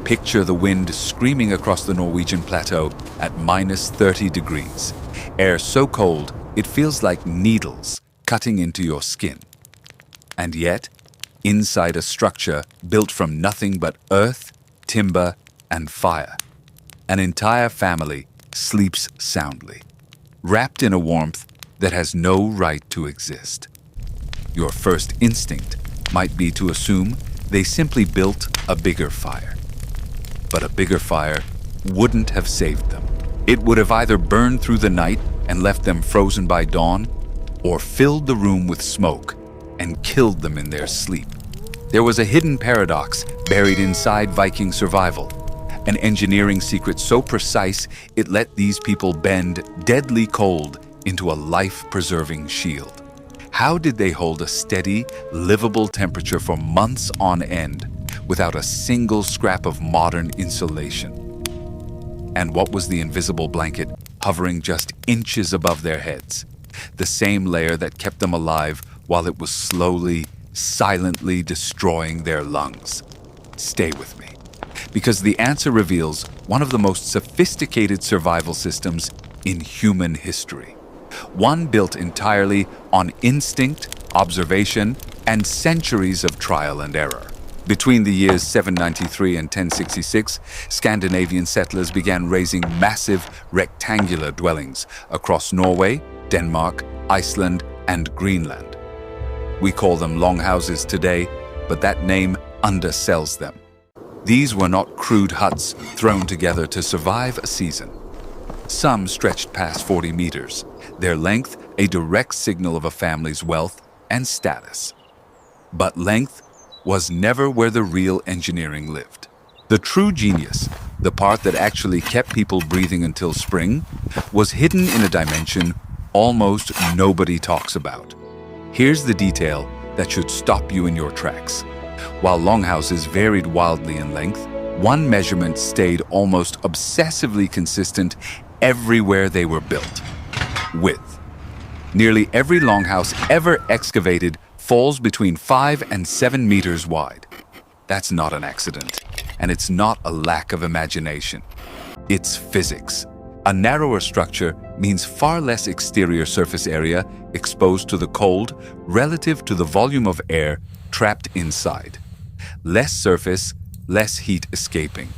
Picture the wind screaming across the Norwegian plateau at minus 30 degrees. Air so cold, it feels like needles cutting into your skin. And yet, inside a structure built from nothing but earth, timber, and fire, an entire family sleeps soundly, wrapped in a warmth that has no right to exist. Your first instinct might be to assume they simply built a bigger fire. But a bigger fire wouldn't have saved them. It would have either burned through the night and left them frozen by dawn, or filled the room with smoke and killed them in their sleep. There was a hidden paradox buried inside Viking survival, an engineering secret so precise it let these people bend deadly cold into a life-preserving shield. How did they hold a steady, livable temperature for months on end without a single scrap of modern insulation? And what was the invisible blanket hovering just inches above their heads? The same layer that kept them alive while it was slowly, silently destroying their lungs. Stay with me, because the answer reveals one of the most sophisticated survival systems in human history. One built entirely on instinct, observation, and centuries of trial and error. Between the years 793 and 1066, Scandinavian settlers began raising massive rectangular dwellings across Norway, Denmark, Iceland, and Greenland. We call them longhouses today, but that name undersells them. These were not crude huts thrown together to survive a season. Some stretched past 40 meters, their length a direct signal of a family's wealth and status. But length was never where the real engineering lived. The true genius, the part that actually kept people breathing until spring, was hidden in a dimension almost nobody talks about. Here's the detail that should stop you in your tracks. While longhouses varied wildly in length, one measurement stayed almost obsessively consistent everywhere they were built: width. Nearly every longhouse ever excavated falls between 5 and 7 meters wide. That's not an accident, and it's not a lack of imagination. It's physics. A narrower structure means far less exterior surface area exposed to the cold relative to the volume of air trapped inside. Less surface, less heat escaping.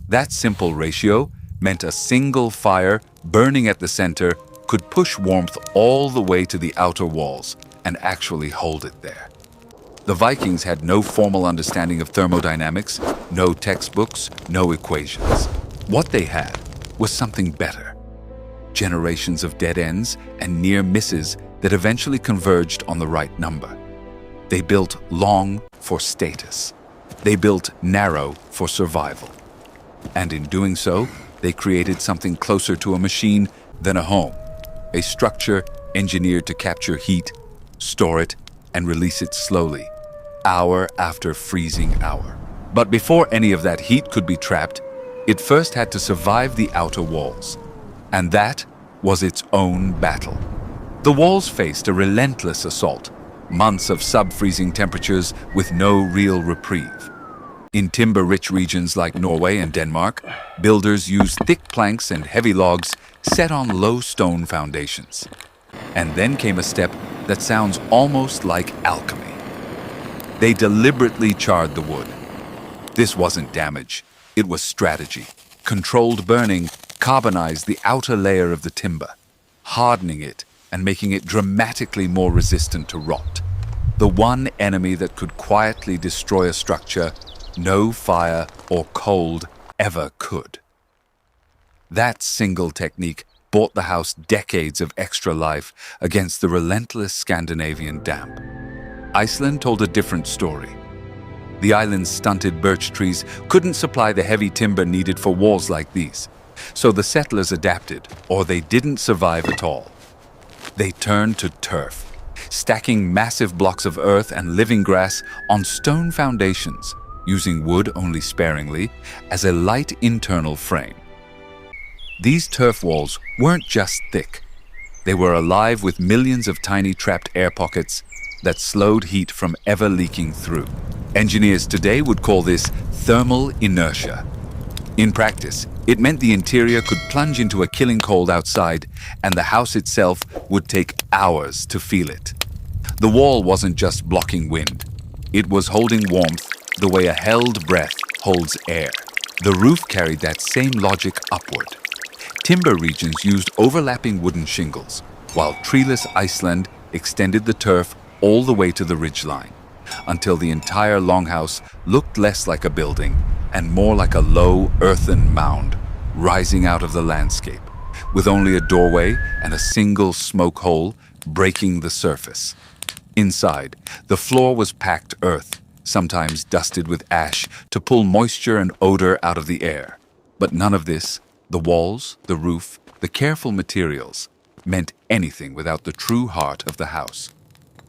That simple ratio meant a single fire burning at the center could push warmth all the way to the outer walls and actually hold it there. The Vikings had no formal understanding of thermodynamics, no textbooks, no equations. What they had was something better. Generations of dead ends and near misses that eventually converged on the right number. They built long for status. They built narrow for survival. And in doing so, they created something closer to a machine than a home, a structure engineered to capture heat, store it, and release it slowly, hour after freezing hour. But before any of that heat could be trapped, it first had to survive the outer walls. And that was its own battle. The walls faced a relentless assault, months of sub-freezing temperatures with no real reprieve. In timber-rich regions like Norway and Denmark, builders used thick planks and heavy logs set on low stone foundations. And then came a step that sounds almost like alchemy. They deliberately charred the wood. This wasn't damage, it was strategy. Controlled burning carbonized the outer layer of the timber, hardening it and making it dramatically more resistant to rot. The one enemy that could quietly destroy a structure no fire or cold ever could. That single technique bought the house decades of extra life against the relentless Scandinavian damp. Iceland told a different story. The island's stunted birch trees couldn't supply the heavy timber needed for walls like these, so the settlers adapted, or they didn't survive at all. They turned to turf, stacking massive blocks of earth and living grass on stone foundations, using wood only sparingly as a light internal frame. These turf walls weren't just thick. They were alive with millions of tiny trapped air pockets that slowed heat from ever leaking through. Engineers today would call this thermal inertia. In practice, it meant the interior could plunge into a killing cold outside, and the house itself would take hours to feel it. The wall wasn't just blocking wind. It was holding warmth the way a held breath holds air. The roof carried that same logic upward. Timber regions used overlapping wooden shingles, while treeless Iceland extended the turf all the way to the ridgeline, until the entire longhouse looked less like a building and more like a low earthen mound rising out of the landscape, with only a doorway and a single smoke hole breaking the surface. Inside, the floor was packed earth, sometimes dusted with ash to pull moisture and odor out of the air. But none of this, the walls, the roof, the careful materials, meant anything without the true heart of the house.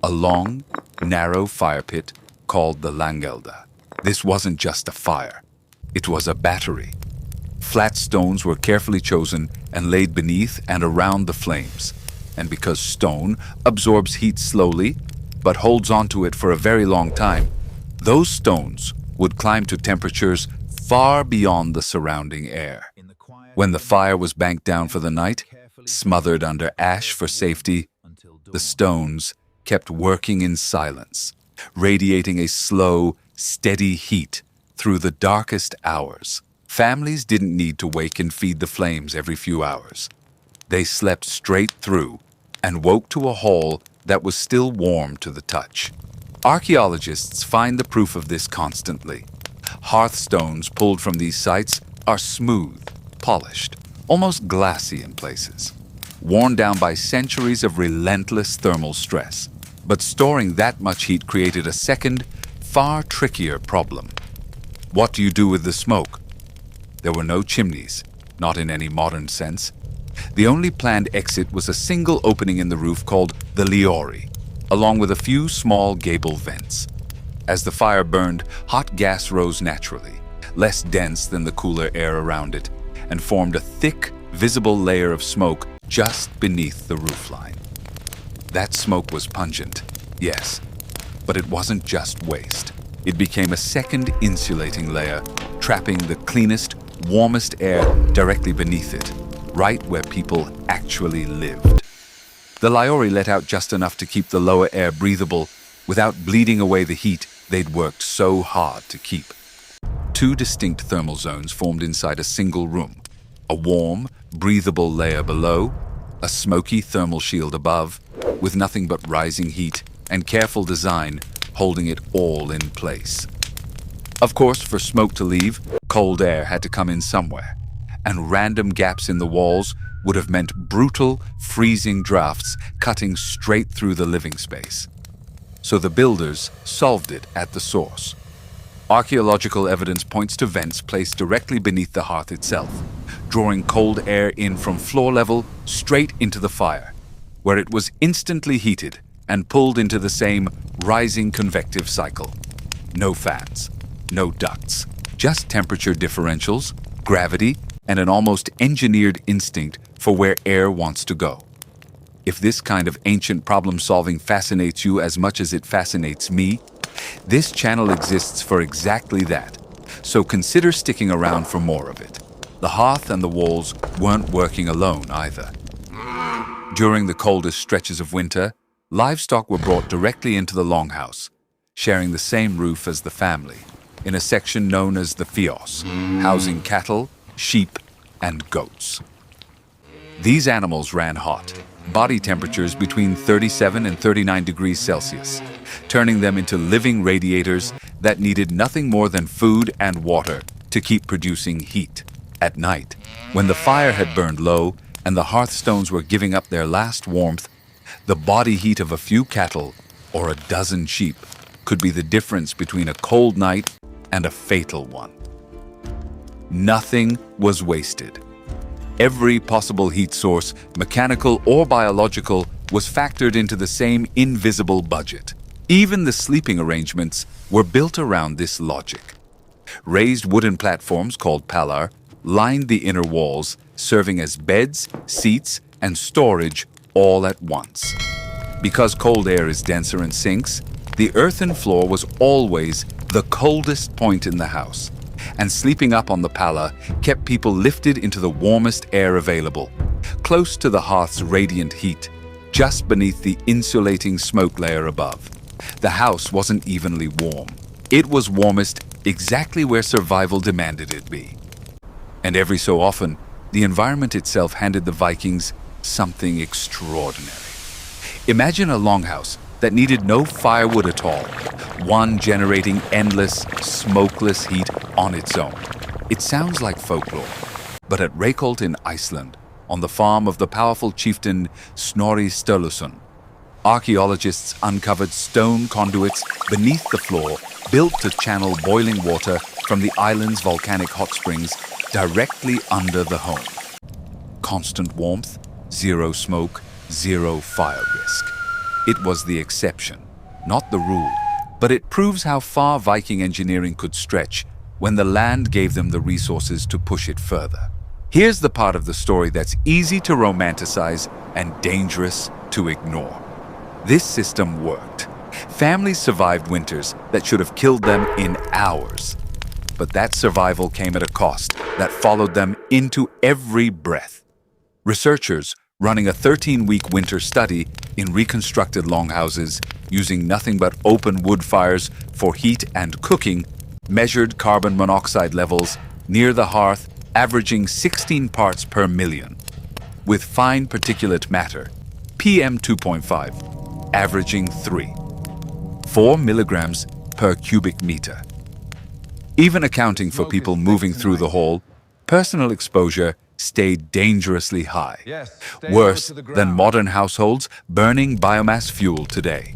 A long, narrow fire pit called the Langelda. This wasn't just a fire. It was a battery. Flat stones were carefully chosen and laid beneath and around the flames. And because stone absorbs heat slowly, but holds onto it for a very long time, those stones would climb to temperatures far beyond the surrounding air. When the fire was banked down for the night, smothered under ash for safety, the stones kept working in silence, radiating a slow, steady heat through the darkest hours. Families didn't need to wake and feed the flames every few hours. They slept straight through and woke to a hall that was still warm to the touch. Archaeologists find the proof of this constantly. Hearthstones pulled from these sites are smooth, polished, almost glassy in places, worn down by centuries of relentless thermal stress. But storing that much heat created a second, far trickier problem. What do you do with the smoke? There were no chimneys, not in any modern sense. The only planned exit was a single opening in the roof called the Liori, along with a few small gable vents. As the fire burned, hot gas rose naturally, less dense than the cooler air around it, and formed a thick, visible layer of smoke just beneath the roofline. That smoke was pungent, yes, but it wasn't just waste. It became a second insulating layer, trapping the cleanest, warmest air directly beneath it, right where people actually lived. The Liori let out just enough to keep the lower air breathable without bleeding away the heat they'd worked so hard to keep. Two distinct thermal zones formed inside a single room. A warm, breathable layer below, a smoky thermal shield above, with nothing but rising heat and careful design holding it all in place. Of course, for smoke to leave, cold air had to come in somewhere, and random gaps in the walls would have meant brutal, freezing drafts cutting straight through the living space. So the builders solved it at the source. Archaeological evidence points to vents placed directly beneath the hearth itself, drawing cold air in from floor level straight into the fire, where it was instantly heated and pulled into the same rising convective cycle. No fans, no ducts, just temperature differentials, gravity, and an almost engineered instinct for where air wants to go. If this kind of ancient problem-solving fascinates you as much as it fascinates me, this channel exists for exactly that, so consider sticking around for more of it. The hearth and the walls weren't working alone either. During the coldest stretches of winter, livestock were brought directly into the longhouse, sharing the same roof as the family, in a section known as the Fios, housing cattle, sheep, and goats. These animals ran hot, body temperatures between 37 and 39 degrees Celsius, turning them into living radiators that needed nothing more than food and water to keep producing heat. At night, when the fire had burned low and the hearthstones were giving up their last warmth, the body heat of a few cattle or a dozen sheep could be the difference between a cold night and a fatal one. Nothing was wasted. Every possible heat source, mechanical or biological, was factored into the same invisible budget. Even the sleeping arrangements were built around this logic. Raised wooden platforms called palar lined the inner walls, serving as beds, seats, and storage all at once. Because cold air is denser and sinks, the earthen floor was always the coldest point in the house, and sleeping up on the pala kept people lifted into the warmest air available, close to the hearth's radiant heat, just beneath the insulating smoke layer above. The house wasn't evenly warm. It was warmest exactly where survival demanded it be. And every so often, the environment itself handed the Vikings something extraordinary. Imagine a longhouse that needed no firewood at all, one generating endless, smokeless heat on its own. It sounds like folklore, but at Reykholt in Iceland, on the farm of the powerful chieftain Snorri Sturluson, archaeologists uncovered stone conduits beneath the floor built to channel boiling water from the island's volcanic hot springs directly under the home. Constant warmth, zero smoke, zero fire risk. It was the exception, not the rule, but it proves how far Viking engineering could stretch when the land gave them the resources to push it further. Here's the part of the story that's easy to romanticize and dangerous to ignore. This system worked. Families survived winters that should have killed them in hours. But that survival came at a cost that followed them into every breath. Researchers running a 13-week winter study in reconstructed longhouses using nothing but open wood fires for heat and cooking measured carbon monoxide levels near the hearth averaging 16 parts per million, with fine particulate matter, PM 2.5, averaging 4 milligrams per cubic meter. Even accounting for people moving through the hall, personal exposure stayed dangerously high, worse than modern households burning biomass fuel today.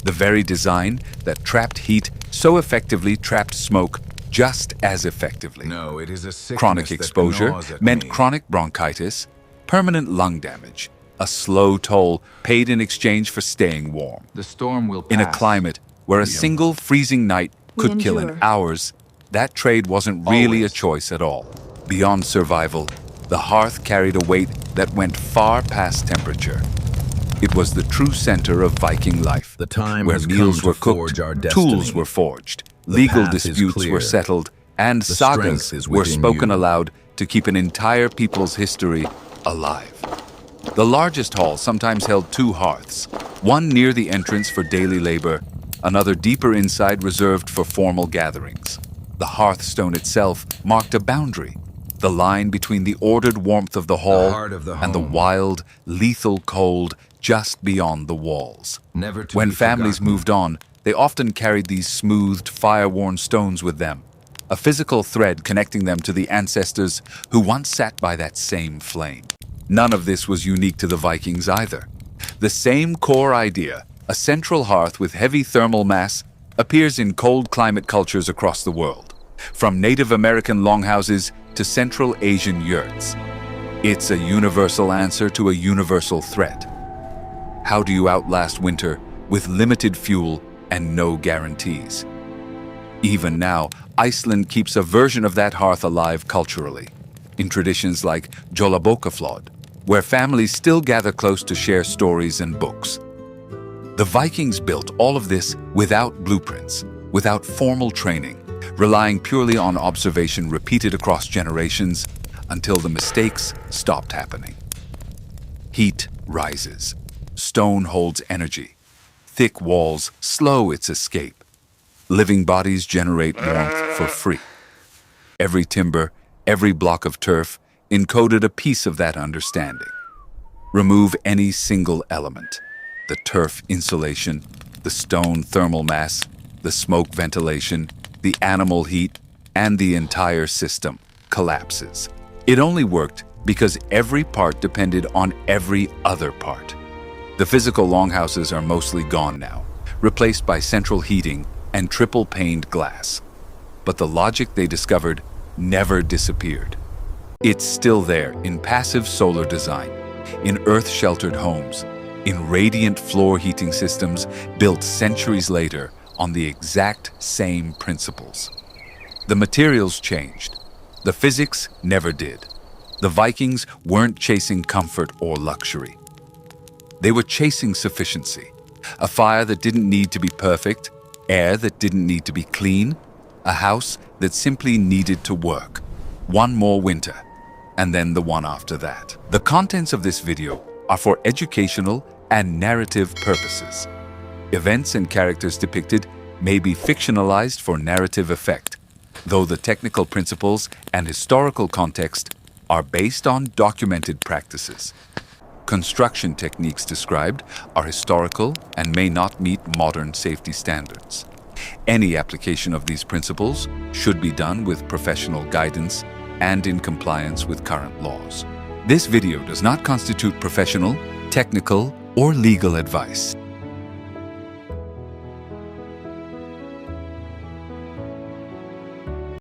The very design that trapped heat so effectively trapped smoke just as effectively. No, it is a sickness Chronic that exposure gnaws at meant me. chronic bronchitis, permanent lung damage, a slow toll paid in exchange for staying warm. The storm will pass. In a climate where a single freezing night could kill in endure. hours, that trade wasn't really a Always. choice at all. Beyond survival, the hearth carried a weight that went far past temperature. It was the true center of Viking life, The time where has meals come were to cooked, forge our tools destiny. were forged, The legal path is disputes clear. were settled, and The sagas strength is were within spoken you. aloud to keep an entire people's history alive. The largest hall sometimes held 2 hearths, one near the entrance for daily labor, another deeper inside reserved for formal gatherings. The hearthstone itself marked a boundary, the line between the ordered warmth of the hall heart of the and the home. wild, lethal cold just beyond the walls. Never to When be families forgotten. moved on, they often carried these smoothed, fire-worn stones with them, a physical thread connecting them to the ancestors who once sat by that same flame. None of this was unique to the Vikings either. The same core idea, a central hearth with heavy thermal mass, appears in cold climate cultures across the world, from Native American longhouses to Central Asian yurts. It's a universal answer to a universal threat. How do you outlast winter with limited fuel and no guarantees? Even now, Iceland keeps a version of that hearth alive culturally, in traditions like Jólabókaflóð, where families still gather close to share stories and books. The Vikings built all of this without blueprints, without formal training, relying purely on observation repeated across generations until the mistakes stopped happening. Heat rises. Stone holds energy. Thick walls slow its escape. Living bodies generate warmth for free. Every timber, every block of turf encoded a piece of that understanding. Remove any single element, the turf insulation, the stone thermal mass, the smoke ventilation, the animal heat, and the entire system collapses. It only worked because every part depended on every other part. The physical longhouses are mostly gone now, replaced by central heating and triple-paned glass. But the logic they discovered never disappeared. It's still there in passive solar design, in earth-sheltered homes, in radiant floor heating systems built centuries later on the exact same principles. The materials changed. The physics never did. The Vikings weren't chasing comfort or luxury. They were chasing sufficiency, a fire that didn't need to be perfect, air that didn't need to be clean, a house that simply needed to work. One more winter, and then the one after that. The contents of this video are for educational and narrative purposes. Events and characters depicted may be fictionalized for narrative effect, though the technical principles and historical context are based on documented practices. Construction techniques described are historical and may not meet modern safety standards. Any application of these principles should be done with professional guidance and in compliance with current laws. This video does not constitute professional, technical, or legal advice.